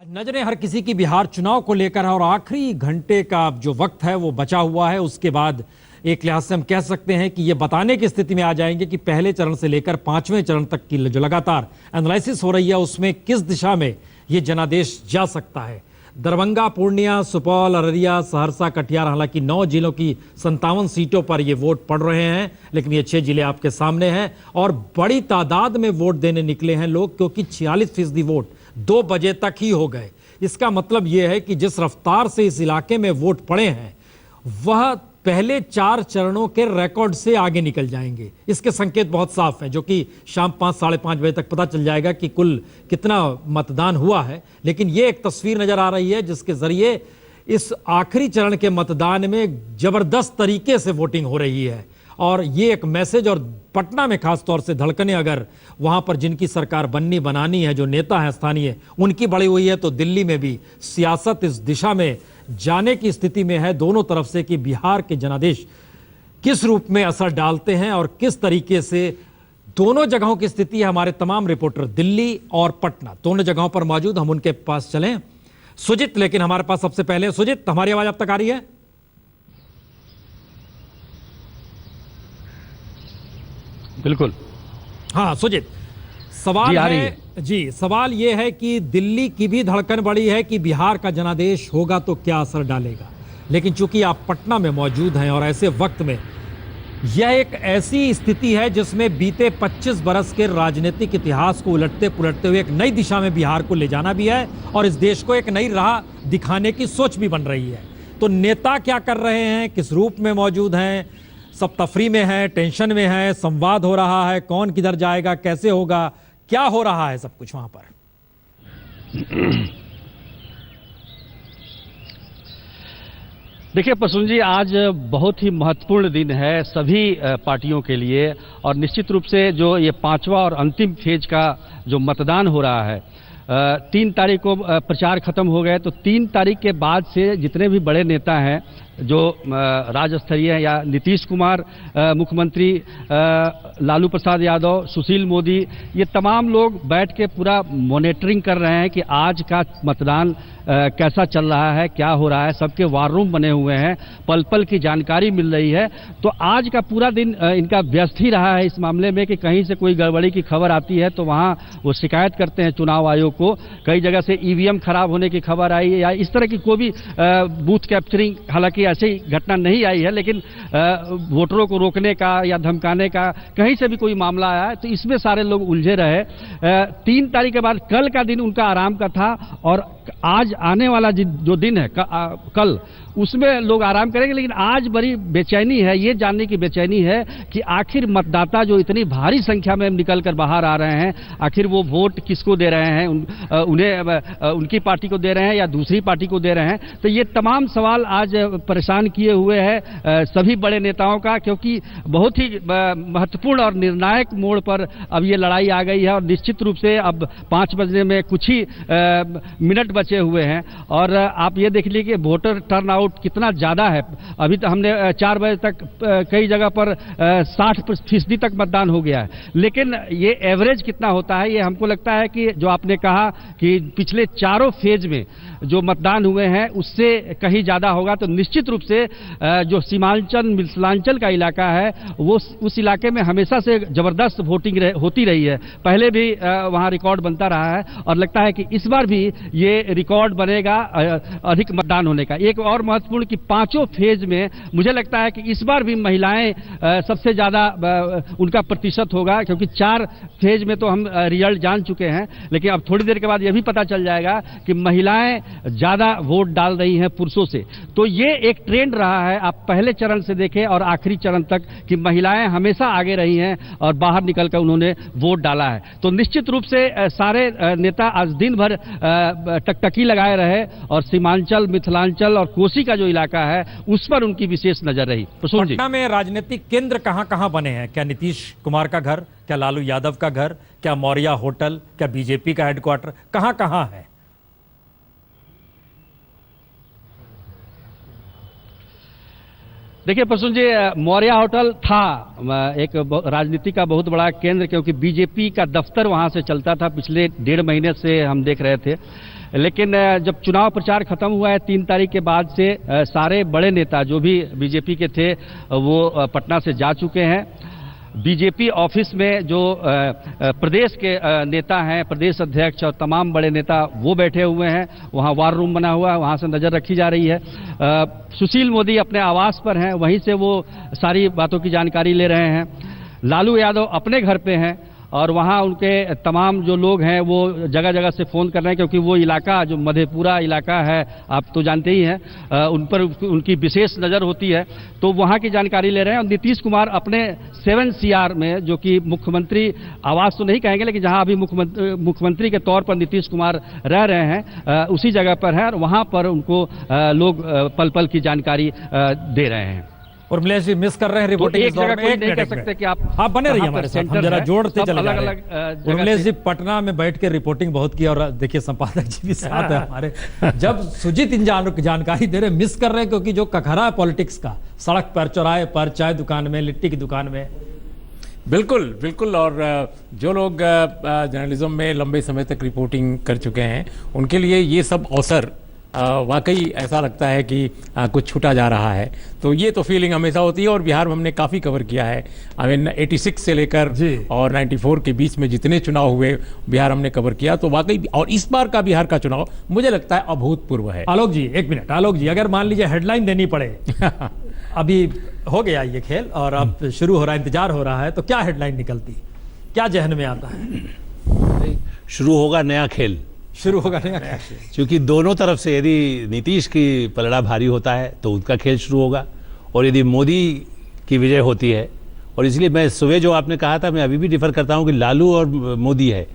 नजरें हर किसी की बिहार चुनाव को लेकर है और आखिरी घंटे का जो वक्त है वो बचा हुआ है। उसके बाद एक लिहाज से हम कह सकते हैं कि ये बताने की स्थिति में आ जाएंगे कि पहले चरण से लेकर 5वें चरण तक की जो लगातार एनालिसिस हो रही है उसमें किस दिशा में ये जनादेश जा सकता है। दरभंगा, पूर्णिया, सुपौल, अररिया, सहरसा, कटिहार, हालांकि 9 जिलों की 57 सीटों पर ये वोट पड़ रहे हैं, लेकिन ये 6 जिले आपके सामने हैं और बड़ी तादाद में वोट देने निकले हैं लोग, क्योंकि 46% वोट 2 बजे तक ही हो गए। इसका मतलब यह है कि जिस रफ्तार से इस इलाके में वोट पड़े हैं वह पहले 4 चरणों के रिकॉर्ड से आगे निकल जाएंगे। इसके संकेत बहुत साफ हैं, जो कि शाम 5 साढ़े 5 बजे तक पता चल जाएगा कि कुल कितना मतदान हुआ है। लेकिन ये एक तस्वीर नजर आ रही है जिसके जरिए इस आखिरी चरण के मतदान में जबरदस्त तरीके से वोटिंग हो रही है और ये एक मैसेज। और पटना में खास तौर से धड़कने अगर वहां पर जिनकी सरकार बनानी है, जो नेता है स्थानीय, उनकी बढ़ी हुई है, तो दिल्ली में भी सियासत इस दिशा में जाने की स्थिति में है दोनों तरफ से कि बिहार के जनादेश किस रूप में असर डालते हैं और किस तरीके से दोनों जगहों की स्थिति है। हमारे तमाम रिपोर्टर दिल्ली और पटना दोनों जगहों पर मौजूद, हम उनके पास चलें। सुजित, लेकिन हमारे पास सबसे पहले सुजित, हमारी आवाज अब तक आ रही है? बिल्कुल। हाँ सुजित, सवाल है जी, सवाल यह है कि दिल्ली की भी धड़कन बड़ी है कि बिहार का जनादेश होगा तो क्या असर डालेगा, लेकिन चूंकि आप पटना में मौजूद हैं और ऐसे वक्त में यह एक ऐसी स्थिति है जिसमें बीते 25 बरस के राजनीतिक इतिहास को उलटते पुलटते हुए एक नई दिशा में बिहार को ले जाना भी है और इस देश को एक नई राह दिखाने की सोच भी बन रही है। तो नेता क्या कर रहे हैं, किस रूप में मौजूद हैं, सब तफरी में है, टेंशन में है, संवाद हो रहा है, कौन किधर जाएगा, कैसे होगा, क्या हो रहा है, सब कुछ वहां पर? देखिए प्रसून जी, आज बहुत ही महत्वपूर्ण दिन है सभी पार्टियों के लिए और निश्चित रूप से जो ये 5वां और अंतिम फेज का जो मतदान हो रहा है, 3 तारीख को प्रचार खत्म हो गए, तो 3 तारीख के बाद से जितने भी बड़े नेता हैं जो राज्य स्तरीय हैं, या नीतीश कुमार मुख्यमंत्री, लालू प्रसाद यादव, सुशील मोदी, ये तमाम लोग बैठ के पूरा मॉनिटरिंग कर रहे हैं कि आज का मतदान कैसा चल रहा है, क्या हो रहा है। सबके वार रूम बने हुए हैं, पल पल की जानकारी मिल रही है। तो आज का पूरा दिन इनका व्यस्त ही रहा है इस मामले में कि कहीं से कोई गड़बड़ी की खबर आती है तो वहाँ वो शिकायत करते हैं चुनाव आयोग को। कई जगह से ईवीएम खराब होने की खबर आई है या इस तरह की कोई भी बूथ कैप्चरिंग, हालांकि ऐसी घटना नहीं आई है, लेकिन वोटरों को रोकने का या धमकाने का कहीं से भी कोई मामला आया है तो इसमें सारे लोग उलझे रहे। 3 तारीख के बाद कल का दिन उनका आराम का था और आज आने वाला जो दिन है कल, उसमें लोग आराम करेंगे। लेकिन आज बड़ी बेचैनी है, ये जानने की बेचैनी है कि आखिर मतदाता जो इतनी भारी संख्या में निकल कर बाहर आ रहे हैं, आखिर वो वोट किसको दे रहे हैं, उन्हें उनकी पार्टी को दे रहे हैं या दूसरी पार्टी को दे रहे हैं। तो ये तमाम सवाल आज परेशान किए हुए हैं सभी बड़े नेताओं का, क्योंकि बहुत ही महत्वपूर्ण और निर्णायक मोड़ पर अब ये लड़ाई आ गई है और निश्चित रूप से अब 5 बजने में कुछ ही मिनट बचे हुए हैं। और आप ये देख लीजिए कि वोटर टर्नआउट कितना ज्यादा है। अभी तो हमने 4 बजे तक कई जगह पर 60% तक मतदान हो गया है, लेकिन ये एवरेज कितना होता है, ये हमको लगता है कि जो आपने कहा कि पिछले 4 फेज में जो मतदान हुए हैं उससे कहीं ज्यादा होगा। तो निश्चित रूप से जो सीमांचल मिथिलांचल का इलाका है वो उस इलाके में हमेशा से जबरदस्त वोटिंग होती रही है, पहले भी वहां रिकॉर्ड बनता रहा है और लगता है कि इस बार भी ये रिकॉर्ड बनेगा अधिक मतदान होने का। एक और महत्वपूर्ण कि 5 फेज में मुझे लगता है कि इस बार भी महिलाएं सबसे ज्यादा उनका प्रतिशत होगा, क्योंकि 4 फेज में तो हम रिजल्ट जान चुके हैं, लेकिन अब थोड़ी देर के बाद यह भी पता चल जाएगा कि महिलाएं ज्यादा वोट डाल रही हैं पुरुषों से। तो ये एक ट्रेंड रहा है, आप पहले चरण से देखें और आखिरी चरण तक, कि महिलाएं हमेशा आगे रही हैं और बाहर निकलकर उन्होंने वोट डाला है। तो निश्चित रूप से सारे नेता आज दिन भर टकटकी लगाए रहे और सीमांचल, मिथिलांचल और कोसी का जो इलाका है उस पर उनकी विशेष नजर रही। पटना में राजनीतिक केंद्र कहां कहां बने हैं? क्या नीतीश कुमार का घर, क्या लालू यादव का घर, क्या मौर्या होटल, क्या बीजेपी का हेडक्वार्टर, कहां कहां है? देखिए प्रसून जी, मौर्या होटल था एक राजनीति का बहुत बड़ा केंद्र, क्योंकि बीजेपी का दफ्तर वहां से चलता था, पिछले 1.5 महीने से हम देख रहे थे। लेकिन जब चुनाव प्रचार खत्म हुआ है 3 तारीख के बाद से सारे बड़े नेता जो भी बीजेपी के थे वो पटना से जा चुके हैं। बीजेपी ऑफिस में जो प्रदेश के नेता हैं, प्रदेश अध्यक्ष और तमाम बड़े नेता वो बैठे हुए हैं। वहाँ वार रूम बना हुआ है, वहाँ से नज़र रखी जा रही है। सुशील मोदी अपने आवास पर हैं, वहीं से वो सारी बातों की जानकारी ले रहे हैं। लालू यादव अपने घर पे हैं और वहाँ उनके तमाम जो लोग हैं वो जगह जगह से फ़ोन कर रहे हैं, क्योंकि वो इलाका जो मधेपुरा इलाका है आप तो जानते ही हैं, उन पर उनकी विशेष नज़र होती है, तो वहाँ की जानकारी ले रहे हैं। और नीतीश कुमार अपने 7 CR में, जो कि मुख्यमंत्री आवास तो नहीं कहेंगे लेकिन जहाँ अभी मुख्यमंत्री के तौर पर नीतीश कुमार रह रहे हैं उसी जगह पर है और वहाँ पर उनको लोग पल पल की जानकारी दे रहे हैं। और मिलेश जी मिस कर रहे हैं रिपोर्टिंग एक इस दौर जगह में। कोई एक नहीं मिनट, कह एक सकते मिनट। कि आप हाँ बने रहिए कहाँ हमारे पर साथ, हम सेंटर जरा है, जोड़ते सब चले जा रहे अलग-अलग हैं। जगह उर्मिलेश से। जी पटना में बैठ के रिपोर्टिंग बहुत की और देखिए संपादक जी भी साथ है हमारे। जब सुजीत इन जानकारी दे रहे मिस कर रहे हैं, क्योंकि जो कखरा है पॉलिटिक्स का, सड़क पर, चौराहे पर, चाय दुकान में, लिट्टी की दुकान में। बिल्कुल बिल्कुल। और जो लोग जर्नलिज्म में लंबे समय तक रिपोर्टिंग कर चुके हैं उनके लिए ये सब अवसर वाकई ऐसा लगता है कि कुछ छूटा जा रहा है। तो ये तो फीलिंग हमेशा होती है और बिहार में हमने काफ़ी कवर किया है। आई मीन 86 से लेकर और 94 के बीच में जितने चुनाव हुए बिहार हमने कवर किया, तो वाकई और इस बार का बिहार का चुनाव मुझे लगता है अभूतपूर्व है। आलोक जी एक मिनट, आलोक जी अगर मान लीजिए हेडलाइन देनी पड़े अभी हो गया ये खेल और अब शुरू हो रहा है, इंतजार हो रहा है, तो क्या हेडलाइन निकलती, क्या जहन में आता है? शुरू होगा नया खेल। शुरू होगा नया खेल, क्योंकि दोनों तरफ से यदि नीतीश की पलड़ा भारी होता है तो उनका खेल शुरू होगा, और यदि मोदी की विजय होती है, और इसलिए मैं सुबह जो आपने कहा था मैं अभी भी डिफर करता हूं कि लालू और मोदी है,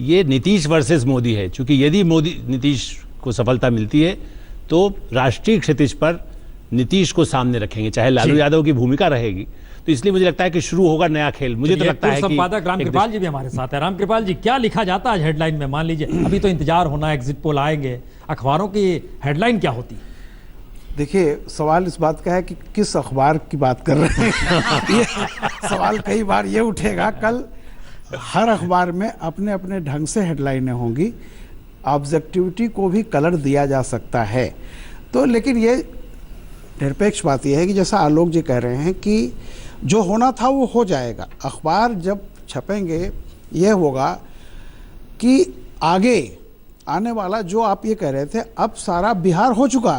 ये नीतीश वर्सेस मोदी है। क्योंकि यदि मोदी नीतीश को सफलता मिलती है तो राष्ट्रीय क्षितिज पर नीतीश को सामने रखेंगे, चाहे लालू यादव की भूमिका रहेगी। तो इसलिए मुझे लगता है कि शुरू होगा नया खेल। मुझे तो लगता है कि संपादक रामकृपाल जी भी हमारे साथ है। रामकृपाल जी क्या लिखा जाता है हेडलाइन में? मान लीजिए अभी तो इंतजार होना, एग्जिट पोल आएंगे, अखबारों की हेडलाइन क्या होती? देखिए सवाल इस बात का है कि किस अखबार की बात कर रहे हैं। ये सवाल कई बार ये उठेगा। कल हर अखबार में अपने अपने ढंग से हेडलाइनें होंगी, ऑब्जेक्टिविटी को भी कलर दिया जा सकता है। तो लेकिन ये निरपेक्ष बात यह है कि जैसा आलोक जी कह रहे हैं कि जो होना था वो हो जाएगा। अखबार जब छपेंगे यह होगा कि आगे आने वाला जो आप ये कह रहे थे, अब सारा बिहार हो चुका।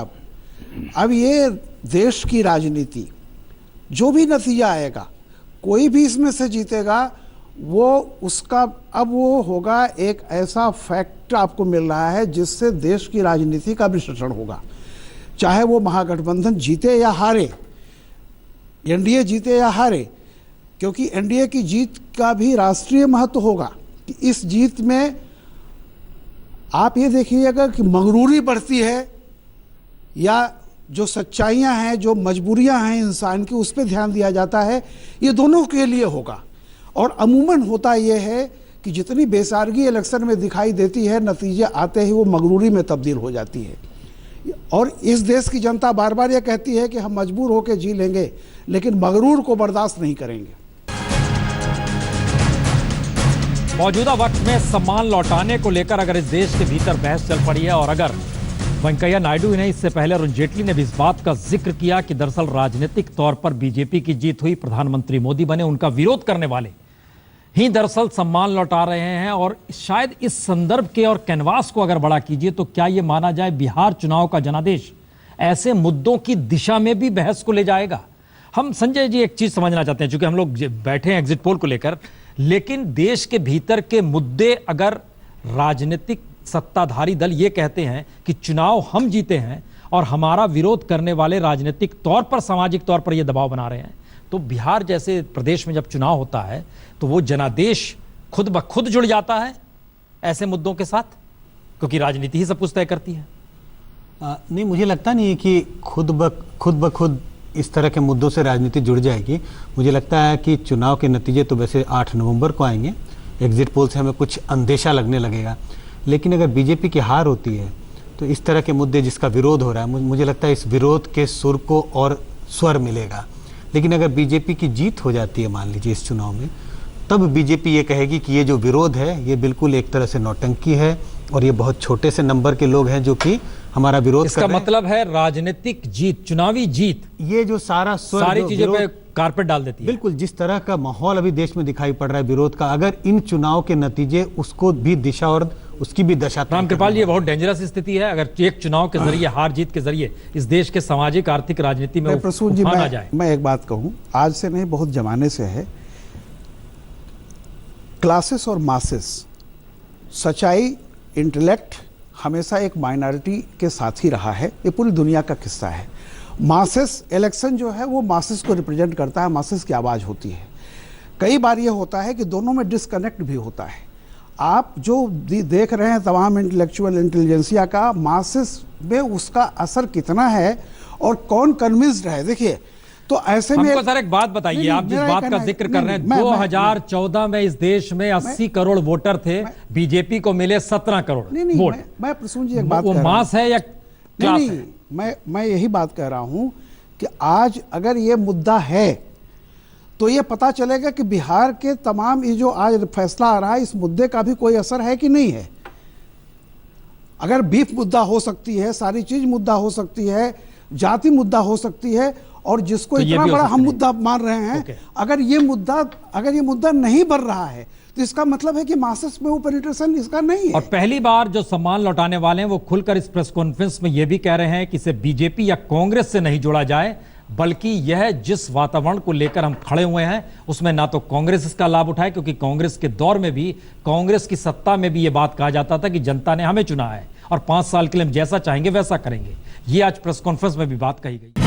अब ये देश की राजनीति जो भी नतीजा आएगा, कोई भी इसमें से जीतेगा वो उसका अब वो होगा एक ऐसा फैक्ट आपको मिल रहा है जिससे देश की राजनीति का विश्लेषण होगा। चाहे वो महागठबंधन जीते या हारे, एनडीए जीते या हारे, क्योंकि एनडीए की जीत का भी राष्ट्रीय महत्व होगा कि इस जीत में आप ये देखिएगा कि मगरूरी बढ़ती है या जो सच्चाइयां हैं, जो मजबूरियां हैं इंसान की, उस पर ध्यान दिया जाता है। ये दोनों के लिए होगा। और अमूमन होता यह है कि जितनी बेसारगी इलेक्शन में दिखाई देती है, नतीजे आते ही वो मगरूरी में तब्दील हो जाती है। और इस देश की जनता बार बार ये कहती है कि हम मजबूर होकर जी लेंगे, लेकिन मगरूर को बर्दाश्त नहीं करेंगे। मौजूदा वक्त में सम्मान लौटाने को लेकर अगर इस देश के भीतर बहस चल पड़ी है, और अगर वेंकैया नायडू ही नहीं, इससे पहले अरुण जेटली ने भी इस बात का जिक्र किया कि दरअसल राजनीतिक तौर पर बीजेपी की जीत हुई, प्रधानमंत्री मोदी बने, उनका विरोध करने वाले ही दरअसल सम्मान लौटा रहे हैं। और शायद इस संदर्भ के और कैनवास को अगर बड़ा कीजिए तो क्या यह माना जाए बिहार चुनाव का जनादेश ऐसे मुद्दों की दिशा में भी बहस को ले जाएगा? हम संजय जी एक चीज समझना चाहते हैं, चूंकि हम लोग बैठे हैं एग्जिट पोल को लेकर, लेकिन देश के भीतर के मुद्दे अगर राजनीतिक सत्ताधारी दल ये कहते हैं कि चुनाव हम जीते हैं और हमारा विरोध करने वाले राजनीतिक तौर पर, सामाजिक तौर पर यह दबाव बना रहे हैं, तो बिहार जैसे प्रदेश में जब चुनाव होता है तो वो जनादेश खुद ब खुद जुड़ जाता है ऐसे मुद्दों के साथ, क्योंकि राजनीति ही सब कुछ तय करती है। नहीं, मुझे लगता नहीं है कि खुद ब खुद इस तरह के मुद्दों से राजनीति जुड़ जाएगी। मुझे लगता है कि चुनाव के नतीजे तो वैसे 8 नवंबर को आएंगे, एग्जिट पोल से हमें कुछ अंदेशा लगने लगेगा, लेकिन अगर बीजेपी की हार होती है तो इस तरह के मुद्दे जिसका विरोध हो रहा है, मुझे लगता है इस विरोध के सुर को और स्वर मिलेगा। लेकिन अगर बीजेपी की जीत हो जाती है मान लीजिए इस चुनाव में, तब बीजेपी ये कहेगी कि ये जो विरोध है ये बिल्कुल एक तरह से नौटंकी है, और ये बहुत छोटे से नंबर के लोग हैं जो कि हमारा विरोध इसका कर रहे हैं। मतलब है राजनीतिक जीत, चुनावी जीत ये जो सारा स्वर सारी जो चीजों पे विरोध- कारपेट डाल देती है। बिल्कुल, जिस तरह का माहौल अभी देश में दिखाई पड़ रहा है विरोध का, अगर इन चुनाव के नतीजे उसको भी दिशा और उसकी भी दशा तय राम करने कृपाल जी, ये वाले बहुत डेंजरस स्थिति है। अगर एक चुनाव के जरिए, हार जीत के जरिए इस देश के सामाजिक आर्थिक राजनीति में प्रसून जी, उफान आ जाए। मैं एक बात कहूं, आज से नहीं बहुत जमाने से है, क्लासेस और मासेस, सच्चाई, इंटेलेक्ट हमेशा एक माइनॉरिटी के साथ ही रहा है। ये पूरी दुनिया का किस्सा है। मासेस इलेक्शन जो है वो मासेस को रिप्रेजेंट करता है, मासेस की आवाज़ होती है। कई बार ये होता है कि दोनों में डिस्कनेक्ट भी होता है। आप जो देख रहे हैं तमाम इंटेलेक्चुअल इंटेलिजेंसिया का, मासेस में उसका असर कितना है और कौन कन्विंस्ड है, देखिए तो ऐसे में हमको सर एक बात बताइए, नहीं, आप जिस मेरा बात कहना का है- जिक्र नहीं, कर रहे हैं, मैं- 2014 में इस देश में 80 करोड़ वोटर थे, बीजेपी को मिले 17 करोड़ नहीं वोट। मैं प्रसून जी एक बात वो कह रहा हूं। मास है या क्लास नहीं, है? मैं यही बात कह रहा हूं कि आज अगर ये मुद्दा है तो ये पता चलेगा कि बिहार के तमाम ये जो आज फैसला आ रहा है, इस मुद्दे का भी कोई असर है कि नहीं है। अगर बीफ मुद्दा हो सकती है, सारी चीज मुद्दा हो सकती है, जाति मुद्दा हो सकती है, और जिसको तो ये इतना भी हो बड़ा सकता हम है। मुद्दा मान रहे हैं, ओके। अगर ये मुद्दा नहीं बढ़ रहा है तो इसका मतलब है कि मासेस में वो पेनिट्रेशन इसका नहीं है। और पहली बार जो सम्मान लौटाने वाले हैं वो खुलकर इस प्रेस कॉन्फ्रेंस में ये भी कह रहे हैं कि इसे बीजेपी या कांग्रेस से नहीं जोड़ा जाए, बल्कि यह जिस वातावरण को लेकर हम खड़े हुए हैं उसमें ना तो कांग्रेस इसका लाभ उठाए, क्योंकि कांग्रेस के दौर में भी, कांग्रेस की सत्ता में भी यह बात कहा जाता था कि जनता ने हमें चुना है और 5 साल के लिए हम जैसा चाहेंगे वैसा करेंगे। ये आज प्रेस कॉन्फ्रेंस में भी बात कही गई।